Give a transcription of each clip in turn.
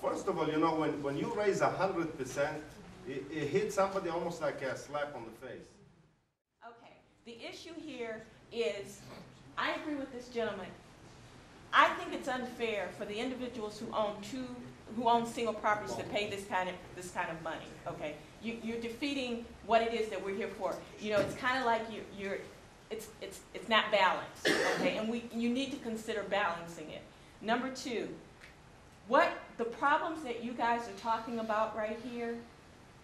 First of all, you know, when you raise 100%, it hits somebody almost like a slap on the face. Okay, the issue here is, I agree with this gentleman. I think it's unfair for the individuals who own single properties to pay this kind of money. Okay, you're defeating what it is that we're here for. You know, it's kind of like it's not balanced. Okay, and you need to consider balancing it. Number two, what the problems that you guys are talking about right here,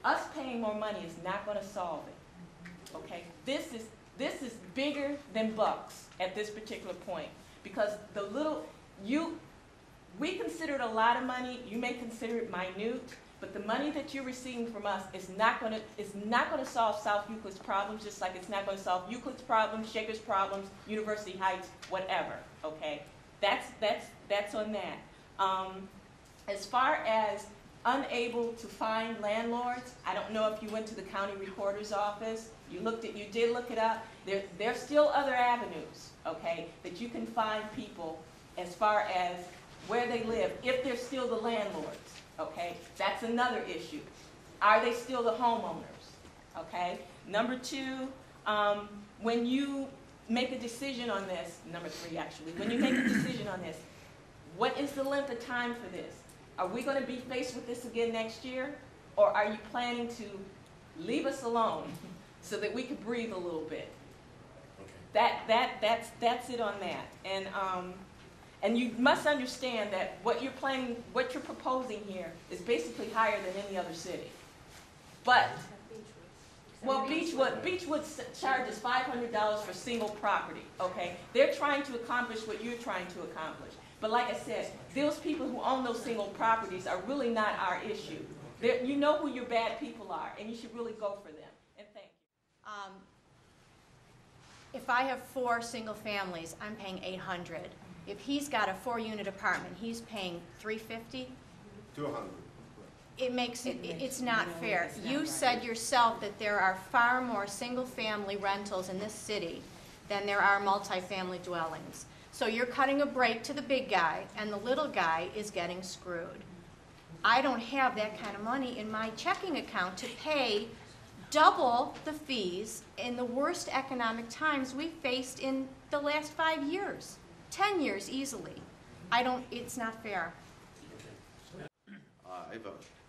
us paying more money is not going to solve it. Okay, this is bigger than bucks at this particular point, because we consider it a lot of money. You may consider it minute, but the money that you're receiving from us is not going to solve South Euclid's problems, just like it's not going to solve Euclid's problems, Shaker's problems, University Heights, whatever. Okay, that's on that. As far as unable to find landlords, I don't know if you went to the county recorder's office. You did look it up. There's still other avenues, okay, that you can find people as far as where they live, if they're still the landlords, okay? That's another issue. Are they still the homeowners, okay? Number two, when you make a decision on this, number three actually, when you make a decision on this, what is the length of time for this? Are we going to be faced with this again next year? Or are you planning to leave us alone so that we could breathe a little bit? Okay. That's it on that. And you must understand that what you're proposing here is basically higher than any other city. But, well, Beechwood charges $500 for single property, okay? They're trying to accomplish what you're trying to accomplish. But like I said, those people who own those single properties are really not our issue. You know who your bad people are, and you should really go for them. And thank you. If I have 4 single families, I'm paying $800. If he's got a 4-unit apartment, he's paying $350. $200. It's not fair. You said yourself that there are far more single-family rentals in this city than there are multifamily dwellings. So you're cutting a break to the big guy, and the little guy is getting screwed. I don't have that kind of money in my checking account to pay double the fees in the worst economic times we've faced in the last 5 years. 10 years easily. It's not fair.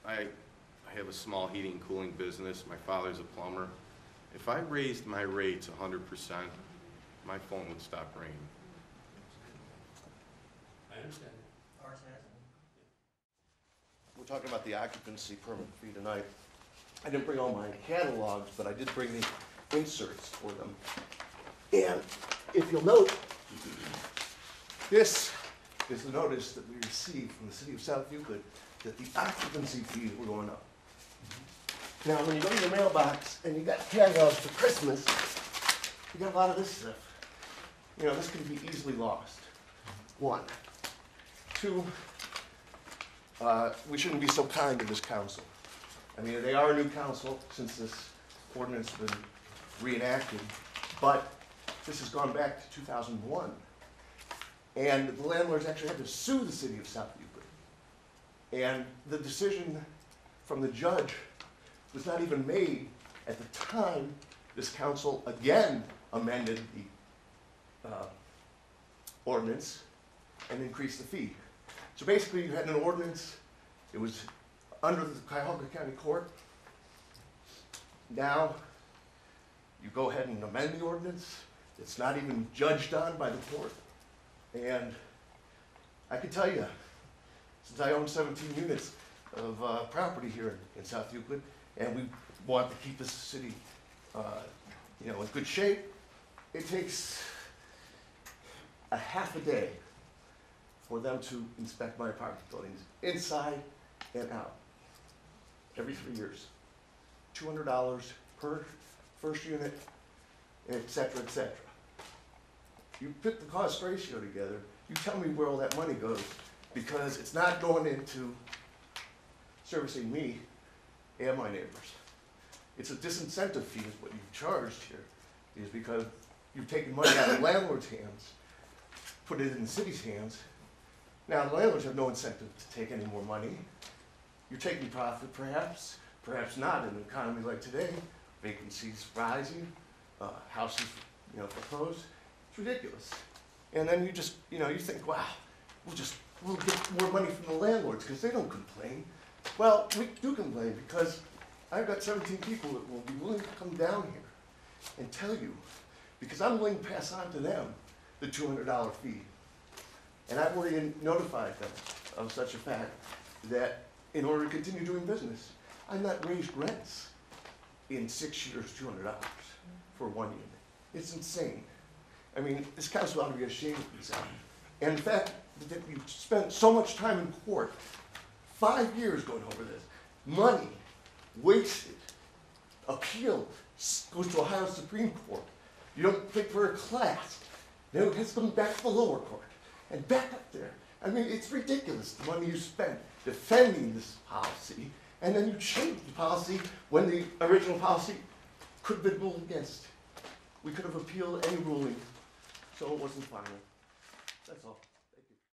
I have a small heating and cooling business. My father's a plumber. If I raised my rates 100%, my phone would stop ringing. I understand. We're talking about the occupancy permit fee tonight. I didn't bring all my catalogs, but I did bring the inserts for them. And if you'll note, this is the notice that we received from the city of South Euclid that the occupancy fees were going up. Now, when you go to your mailbox and you got catalogs for Christmas, you got a lot of this stuff. You know, this could be easily lost. 1. 2, we shouldn't be so kind to this council. I mean, they are a new council since this ordinance has been reenacted, but this has gone back to 2001. And the landlords actually had to sue the city of South Euclid. And the decision from the judge was not even made at the time this council again amended the ordinance and increased the fee. So basically you had an ordinance, it was under the Cuyahoga County Court. Now you go ahead and amend the ordinance. It's not even judged on by the court. And I can tell you, since I own 17 units of property here in South Euclid, and we want to keep this city, in good shape, it takes a half a day for them to inspect my apartment buildings, inside and out, every 3 years. $200 per first unit, et cetera, et cetera. You put the cost ratio together, you tell me where all that money goes, because it's not going into servicing me and my neighbors. It's a disincentive fee is what you've charged here, is because you've taken money out of the landlord's hands, put it in the city's hands, Now, the landlords have no incentive to take any more money. You're taking profit, perhaps, perhaps not in an economy like today. Vacancies rising, houses, foreclosed. It's ridiculous. And then you just, you think, wow, we'll get more money from the landlords because they don't complain. Well, we do complain because I've got 17 people that will be willing to come down here and tell you, because I'm willing to pass on to them the $200 fee. And I've already notified them of such a fact that in order to continue doing business, I've not raised rents in 6 years, $200 for one unit. It's insane. I mean, this council ought to be ashamed of itself. And in fact, that you spent so much time in court, 5 years going over this, money wasted, appeal goes to Ohio Supreme Court. You don't pick for a class. Then it has to come back to the lower court and back up there. I mean, it's ridiculous, the money you spent defending this policy, and then you change the policy when the original policy could have been ruled against. We could have appealed any ruling, so it wasn't final. That's all.